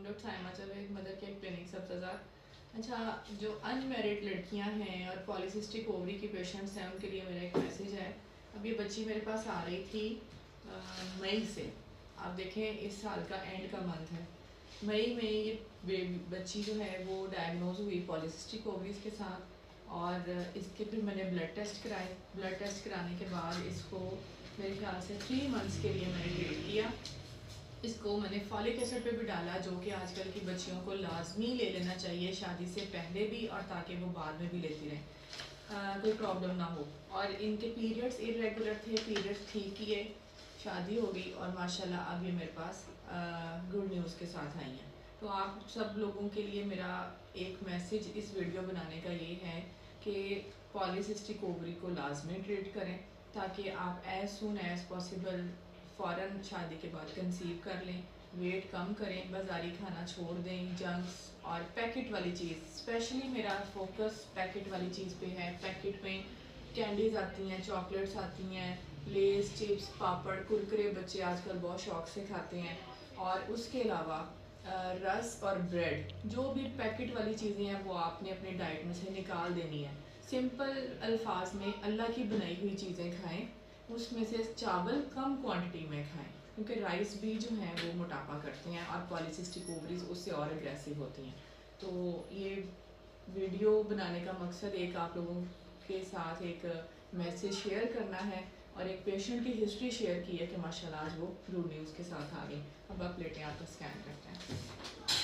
Doctor Saima Javed, mother care clinic Sabzazar. अच्छा, जो unmarried लड़कियां हैं और पॉलीसिस्टिक ओवरी की पेशेंट्स हैं, उनके लिए मेरा एक मैसेज है। अब ये बच्ची मेरे पास आ रही थी मई से। आप देखें, इस साल का एंड का मंथ है। मई में ये बच्ची जो है वो डायग्नोज हुई पॉलीसिस्टिक ओवरीज के साथ, और इसके फिर मैंने ब्लड टेस्ट कराए। ब्लड टेस्ट कराने के बाद इसको मेरे ख्याल से 3 मंथ्स के लिए मैंने ट्रीट किया। इसको मैंने फॉलिक एसिड पे भी डाला, जो कि आजकल की बच्चियों को लाजमी ले लेना चाहिए, शादी से पहले भी और ताकि वो बाद में भी लेती रहें, कोई प्रॉब्लम ना हो। और इनके पीरियड्स इरेगुलर थे, पीरियड्स ठीक किए, शादी हो गई, और माशाल्लाह अब ये मेरे पास गुड न्यूज़ के साथ आई हैं। तो आप सब लोगों के लिए मेरा एक मैसेज इस वीडियो बनाने का ये है कि पॉलीसिस्टिक ओवरी को लाजमी ट्रीट करें, ताकि आप एज सुन एज पॉसिबल फ़ौरन शादी के बाद कंसीव कर लें। वेट कम करें, बाज़ारी खाना छोड़ दें, जंक्स और पैकेट वाली चीज़। स्पेशली मेरा फोकस पैकेट वाली चीज़ पे है। पैकेट में कैंडीज़ आती हैं, चॉकलेट्स आती हैं, लेस, चिप्स, पापड़, कुरकुरे बच्चे आजकल बहुत शौक से खाते हैं। और उसके अलावा रस और ब्रेड, जो भी पैकेट वाली चीज़ें हैं वो आपने अपनी डाइट में से निकाल देनी है। सिंपल अल्फाज में अल्लाह की बनाई हुई चीज़ें खाएं, उसमें से चावल कम क्वांटिटी में खाएं, क्योंकि राइस भी जो हैं वो मोटापा करते हैं और पॉलीसिस्टिक ओवरीज उससे और एग्रेसिव होती हैं। तो ये वीडियो बनाने का मकसद एक आप लोगों के साथ एक मैसेज शेयर करना है, और एक पेशेंट की हिस्ट्री शेयर की है कि माशाल्लाह आज वो गुड न्यूज़ के साथ आ गई। अब आप लेटें, आपका स्कैन करते हैं।